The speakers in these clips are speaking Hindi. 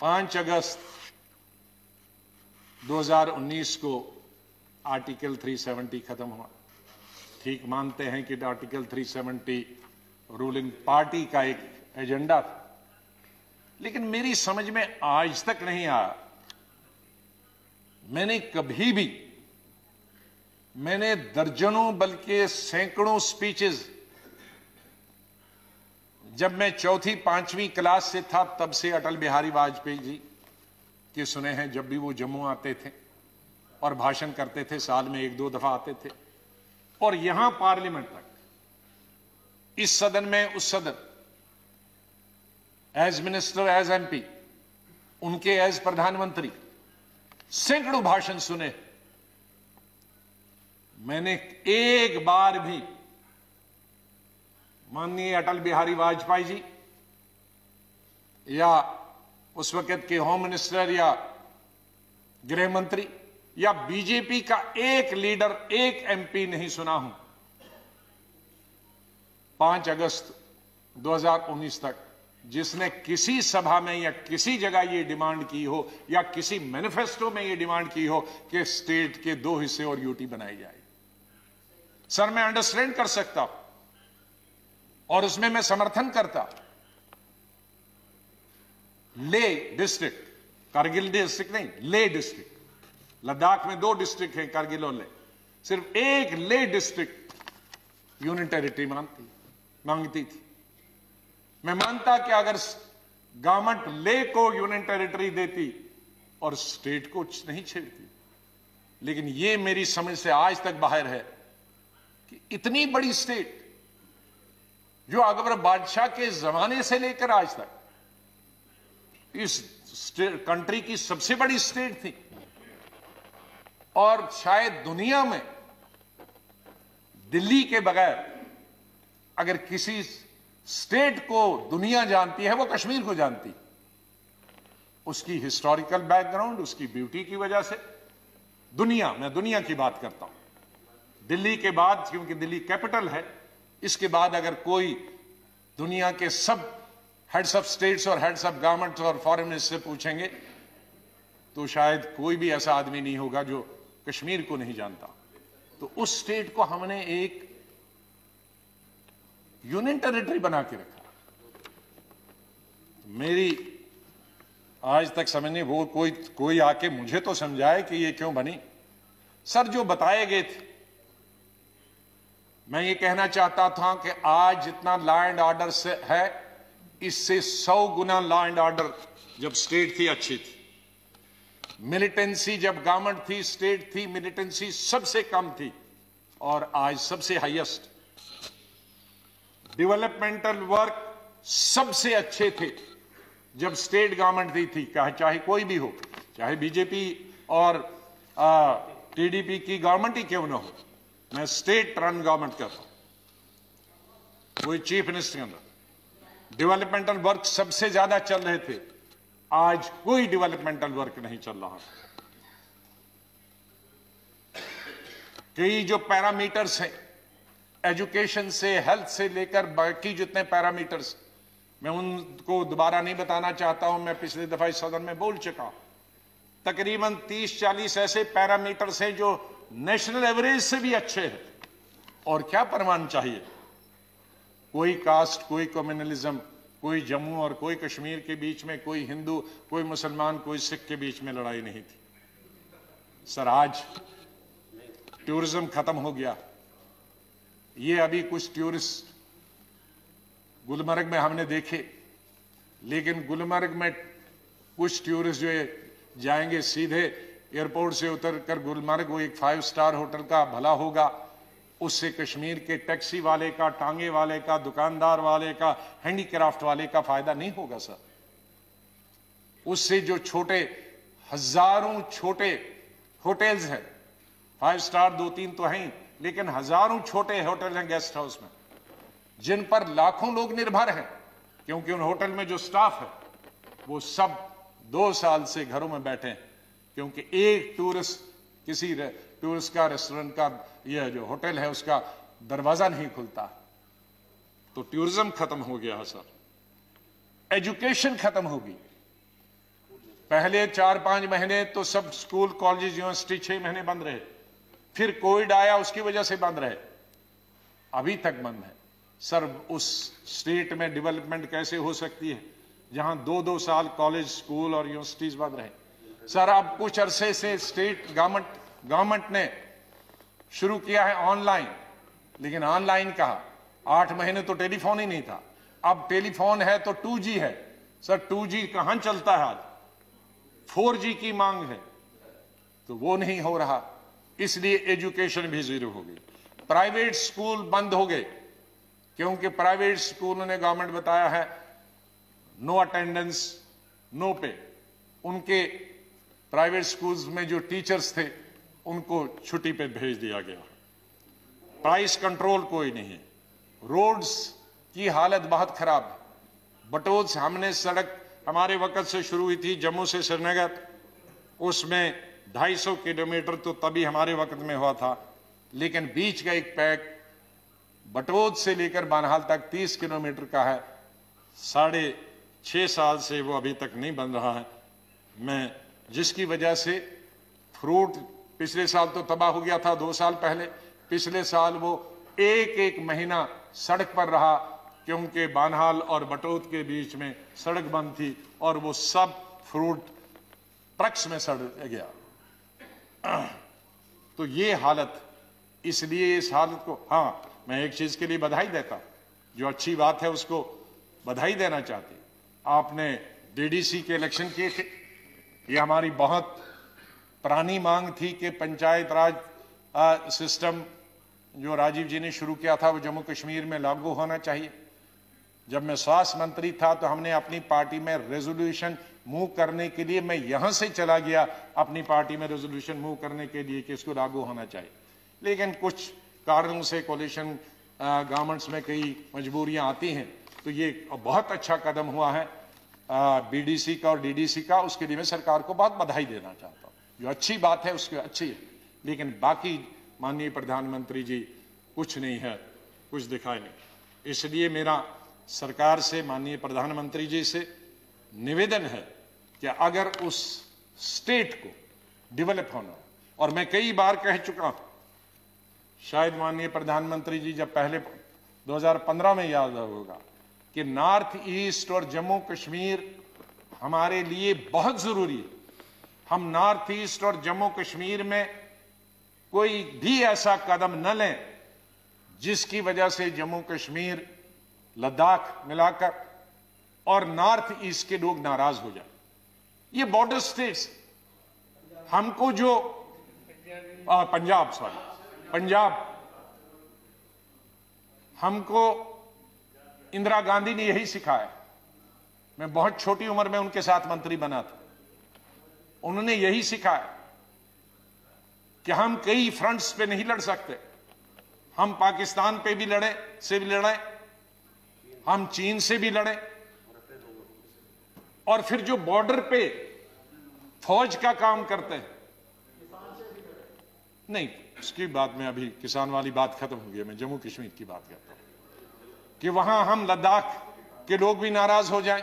5 अगस्त 2019 को आर्टिकल 370 खत्म हुआ। ठीक मानते हैं कि आर्टिकल 370 रूलिंग पार्टी का एक एजेंडा था, लेकिन मेरी समझ में आज तक नहीं आया। मैंने दर्जनों बल्कि सैकड़ों स्पीचेस जब मैं 4वीं 5वीं क्लास से था तब से अटल बिहारी वाजपेयी जी के सुने हैं। जब भी वो जम्मू आते थे और भाषण करते थे, साल में 1-2 दफा आते थे, और यहां पार्लियामेंट तक, इस सदन में उस सदन, एज मिनिस्टर, एज एमपी, उनके एज प्रधानमंत्री, सैकड़ों भाषण सुने। मैंने एक बार भी माननीय अटल बिहारी वाजपेयी जी या उस वक्त के होम मिनिस्टर या गृह मंत्री या बीजेपी का एक लीडर, एक एमपी नहीं सुना हूं 5 अगस्त 2019 तक जिसने किसी सभा में या किसी जगह यह डिमांड की हो या किसी मैनिफेस्टो में यह डिमांड की हो कि स्टेट के 2 हिस्से और यूटी बनाई जाए। सर, मैं अंडरस्टैंड कर सकता हूं और उसमें मैं समर्थन करता। ले डिस्ट्रिक्ट, कारगिल डिस्ट्रिक्ट नहीं, ले डिस्ट्रिक्ट, लद्दाख में 2 डिस्ट्रिक्ट हैं, कारगिल और ले, सिर्फ एक ले डिस्ट्रिक्ट यूनियन टेरिटरी मांगती थी। मैं मानता कि अगर गवर्नमेंट ले को यूनियन टेरिटरी देती और स्टेट को नहीं छेड़ती, लेकिन यह मेरी समझ से आज तक बाहर है कि इतनी बड़ी स्टेट जो अकबर बादशाह के जमाने से लेकर आज तक इस कंट्री की सबसे बड़ी स्टेट थी, और शायद दुनिया में दिल्ली के बगैर अगर किसी स्टेट को दुनिया जानती है वो कश्मीर को जानती। उसकी हिस्टोरिकल बैकग्राउंड, उसकी ब्यूटी की वजह से मैं दुनिया की बात करता हूं। दिल्ली के बाद, क्योंकि दिल्ली कैपिटल है, इसके बाद अगर कोई दुनिया के सब हेड्स ऑफ स्टेट्स और हेड्स ऑफ गवर्नमेंट्स और फॉरेन मिनिस्टर से पूछेंगे तो शायद कोई भी ऐसा आदमी नहीं होगा जो कश्मीर को नहीं जानता। तो उस स्टेट को हमने एक यूनियन टेरिटरी बना के रखा। मेरी आज तक समझ नहीं, वो कोई आके मुझे तो समझाए कि ये क्यों बनी। सर, जो बताए गए थे, मैं ये कहना चाहता था कि आज जितना लॉ एंड ऑर्डर से है, इससे 100 गुना लॉ एंड ऑर्डर जब स्टेट थी अच्छी थी। मिलिटेंसी जब गवर्नमेंट थी, स्टेट थी, मिलिटेंसी सबसे कम थी, और आज सबसे हाईएस्ट। डेवलपमेंटल वर्क सबसे अच्छे थे जब स्टेट गवर्नमेंट थी, चाहे कोई भी हो, चाहे बीजेपी और टीडीपी की गवर्नमेंट ही क्यों ना हो। मैं स्टेट रन गवर्नमेंट करता हूं, कोई चीफ मिनिस्टर के अंदर डेवलपमेंटल वर्क सबसे ज्यादा चल रहे थे। आज कोई डेवलपमेंटल वर्क नहीं चल रहा। कई जो पैरामीटर्स हैं, एजुकेशन से, हेल्थ से लेकर बाकी जितने पैरामीटर्स, मैं उनको दोबारा नहीं बताना चाहता हूं। मैं पिछली दफा इस सदन में बोल चुका हूं। तकरीबन 30-40 ऐसे पैरामीटर्स हैं जो नेशनल एवरेज से भी अच्छे हैं। और क्या प्रमाण चाहिए? कोई कास्ट, कोई कम्युनलिज्म, कोई जम्मू और कोई कश्मीर के बीच में, कोई हिंदू, कोई मुसलमान, कोई सिख के बीच में लड़ाई नहीं थी। सर, आज टूरिज्म खत्म हो गया। ये अभी कुछ टूरिस्ट गुलमर्ग में हमने देखे, लेकिन गुलमर्ग में कुछ टूरिस्ट जो जाएंगे सीधे एयरपोर्ट से उतरकर गुलमर्ग, वो एक 5 स्टार होटल का भला होगा, उससे कश्मीर के टैक्सी वाले का, टांगे वाले का, दुकानदार वाले का, हैंडीक्राफ्ट वाले का फायदा नहीं होगा। सर, उससे जो हजारों छोटे होटल्स हैं, 5 स्टार 2-3 तो हैं, लेकिन हजारों छोटे होटल हैं गेस्ट हाउस में, जिन पर लाखों लोग निर्भर हैं, क्योंकि उन होटल में जो स्टाफ है वो सब 2 साल से घरों में बैठे हैं, क्योंकि एक किसी टूरिस्ट का रेस्टोरेंट का, यह जो होटल है उसका दरवाजा नहीं खुलता। तो टूरिज्म खत्म हो गया है। सर, एजुकेशन खत्म होगी। पहले 4-5 महीने तो सब स्कूल कॉलेज यूनिवर्सिटी 6 महीने बंद रहे, फिर कोविड आया उसकी वजह से बंद रहे, अभी तक बंद है। सर उस स्टेट में डेवलपमेंट कैसे हो सकती है जहां 2-2 साल कॉलेज स्कूल और यूनिवर्सिटीज बंद रहे? सर अब कुछ अरसे से स्टेट गवर्नमेंट ने शुरू किया है ऑनलाइन, लेकिन ऑनलाइन कहा, 8 महीने तो टेलीफोन ही नहीं था, अब टेलीफोन है तो 2G है। सर 2G कहां चलता है आज? 4G की मांग है, तो वो नहीं हो रहा, इसलिए एजुकेशन भी जीरो हो गई। प्राइवेट स्कूल बंद हो गए क्योंकि प्राइवेट स्कूलों ने गवर्नमेंट बताया है नो अटेंडेंस नो पे। उनके प्राइवेट स्कूल्स में जो टीचर्स थे उनको छुट्टी पे भेज दिया गया। प्राइस कंट्रोल कोई नहीं है। रोड्स की हालत बहुत खराब है। बटोद से हमने सड़क हमारे वक्त से शुरू हुई थी जम्मू से श्रीनगर, उसमें 250 किलोमीटर तो तभी हमारे वक्त में हुआ था, लेकिन बीच का एक पैक बटोद से लेकर बानहाल तक 30 किलोमीटर का है, 6.5 साल से वो अभी तक नहीं बन रहा है। मैं जिसकी वजह से फ्रूट पिछले साल तो तबाह हो गया था, 2 साल पहले, पिछले साल वो एक महीना सड़क पर रहा क्योंकि बानहाल और बटोद के बीच में सड़क बंद थी और वो सब फ्रूट ट्रक्स में सड़ गया। तो ये हालत, इसलिए इस हालत को, हाँ मैं एक चीज के लिए बधाई देता, जो अच्छी बात है उसको बधाई देना चाहती। आपने डीडीसी के इलेक्शन किए थे, ये हमारी बहुत पुरानी मांग थी कि पंचायत राज सिस्टम जो राजीव जी ने शुरू किया था वो जम्मू कश्मीर में लागू होना चाहिए। जब मैं स्वास्थ्य मंत्री था तो हमने अपनी पार्टी में रेजोल्यूशन मूव करने के लिए, मैं यहां से चला गया अपनी पार्टी में रेजोल्यूशन मूव करने के लिए कि इसको लागू होना चाहिए, लेकिन कुछ कारणों से कोalition गवर्नमेंट्स में कई मजबूरियां आती हैं, तो ये बहुत अच्छा कदम हुआ है बीडीसी का और डीडीसी का। उसके लिए मैं सरकार को बहुत बधाई देना चाहता हूँ। जो अच्छी बात है उसकी अच्छी है, लेकिन बाकी माननीय प्रधानमंत्री जी कुछ नहीं है, कुछ दिखाई नहीं। इसलिए मेरा सरकार से, माननीय प्रधानमंत्री जी से निवेदन है कि अगर उस स्टेट को डेवलप होना, और मैं कई बार कह चुका हूं, शायद माननीय प्रधानमंत्री जी जब पहले 2015 में याद होगा कि नॉर्थ ईस्ट और जम्मू कश्मीर हमारे लिए बहुत जरूरी है। हम नॉर्थ ईस्ट और जम्मू कश्मीर में कोई भी ऐसा कदम न लें जिसकी वजह से जम्मू कश्मीर, लद्दाख मिलाकर और नॉर्थ ईस्ट के लोग नाराज हो जाए। ये बॉर्डर स्टेट्स, हमको जो पंजाब, हमको इंदिरा गांधी ने यही सिखाया। मैं बहुत छोटी उम्र में उनके साथ मंत्री बना था, उन्होंने यही सिखाया कि हम कई फ्रंट्स पे नहीं लड़ सकते। हम पाकिस्तान पे भी लड़े, हम चीन से भी लड़े, और फिर जो बॉर्डर पे फौज का काम करते हैं, नहीं उसकी बात में अभी किसान वाली बात खत्म हो गई, मैं जम्मू कश्मीर की बात करता हूं कि वहां हम लद्दाख के लोग भी नाराज हो जाएं।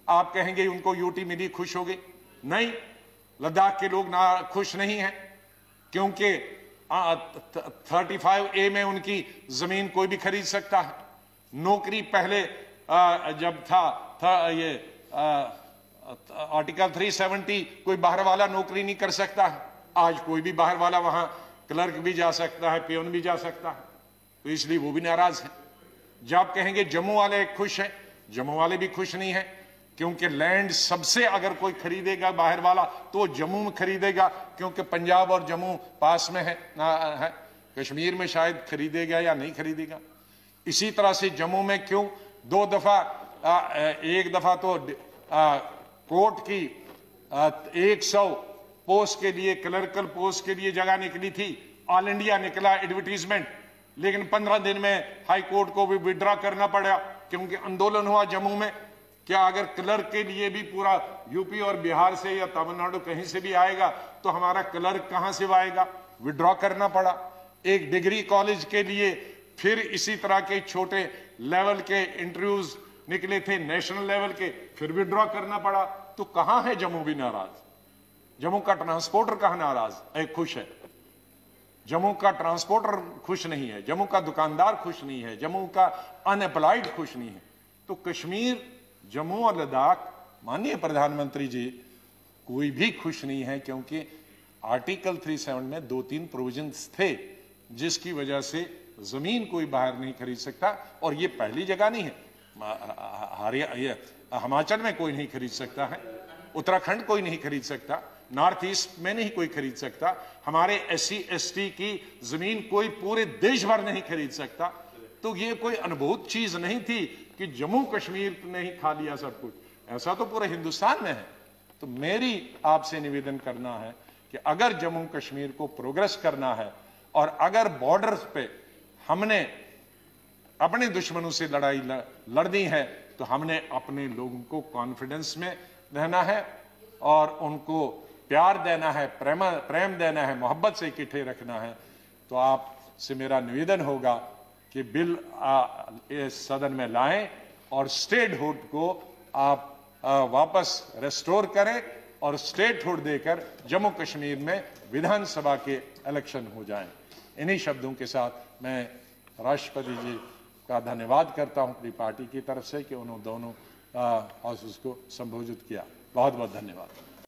आप कहेंगे उनको यूटी मिली, खुश हो गए। नहीं, लद्दाख के लोग खुश नहीं हैं क्योंकि 35A में उनकी जमीन कोई भी खरीद सकता है। नौकरी पहले जब था ये आर्टिकल 370, कोई बाहर वाला नौकरी नहीं कर सकता है। आज कोई भी बाहर वाला वहां क्लर्क भी जा सकता है, पियोन भी जा सकता है, तो इसलिए वो भी नाराज है। जब कहेंगे जम्मू वाले खुश हैं, जम्मू वाले भी खुश नहीं है क्योंकि लैंड सबसे अगर कोई खरीदेगा बाहर वाला तो जम्मू में खरीदेगा, क्योंकि पंजाब और जम्मू पास में है। कश्मीर में शायद खरीदेगा या नहीं खरीदेगा। इसी तरह से जम्मू में क्यों 2 दफा, एक दफा तो कोर्ट की 100 पोस्ट के लिए, क्लर्कल पोस्ट के लिए जगह निकली थी, ऑल इंडिया निकला एडवर्टीजमेंट, लेकिन 15 दिन में हाई कोर्ट को भी विड्रॉ करना पड़ा क्योंकि आंदोलन हुआ जम्मू में। क्या अगर क्लर्क के लिए भी पूरा यूपी और बिहार से या तमिलनाडु कहीं से भी आएगा तो हमारा क्लर्क कहां से आएगा? विड्रॉ करना पड़ा। एक डिग्री कॉलेज के लिए फिर इसी तरह के छोटे लेवल के इंटरव्यूज निकले थे नेशनल लेवल के, फिर विड्रॉ करना पड़ा। तो कहां है जम्मू भी नाराज? जम्मू का ट्रांसपोर्टर कहां नाराज खुश है? जम्मू का ट्रांसपोर्टर खुश नहीं है, जम्मू का दुकानदार खुश नहीं है, जम्मू का अनएम्प्लॉयड खुश नहीं है। तो कश्मीर, जम्मू और लद्दाख, माननीय प्रधानमंत्री जी, कोई भी खुश नहीं है, क्योंकि आर्टिकल 37 में 2-3 प्रोविजंस थे जिसकी वजह से जमीन कोई बाहर नहीं खरीद सकता। और ये पहली जगह नहीं है, हिमाचल में कोई नहीं खरीद सकता है, उत्तराखंड कोई नहीं खरीद सकता, नॉर्थ ईस्ट में नहीं कोई खरीद सकता, हमारे SC ST की जमीन कोई पूरे देश भर नहीं खरीद सकता। तो ये कोई अनुभूत चीज नहीं थी कि जम्मू कश्मीर ने ही खा लिया सब कुछ, ऐसा तो पूरे हिंदुस्तान में है। तो मेरी आपसे निवेदन करना है कि अगर जम्मू कश्मीर को प्रोग्रेस करना है और अगर बॉर्डर्स पे हमने अपने दुश्मनों से लड़ाई लड़नी है, तो हमने अपने लोगों को कॉन्फिडेंस में रहना है और उनको प्यार देना है, प्रेम देना है, मोहब्बत से इकट्ठे रखना है। तो आपसे मेरा निवेदन होगा कि बिल इस सदन में लाएं और स्टेटहुड को आप वापस रेस्टोर करें और स्टेटहुड देकर जम्मू कश्मीर में विधानसभा के इलेक्शन हो जाएं। इन्हीं शब्दों के साथ मैं राष्ट्रपति जी का धन्यवाद करता हूं अपनी पार्टी की तरफ से कि उन्होंने दोनों हाउसेस को संबोधित किया। बहुत बहुत धन्यवाद।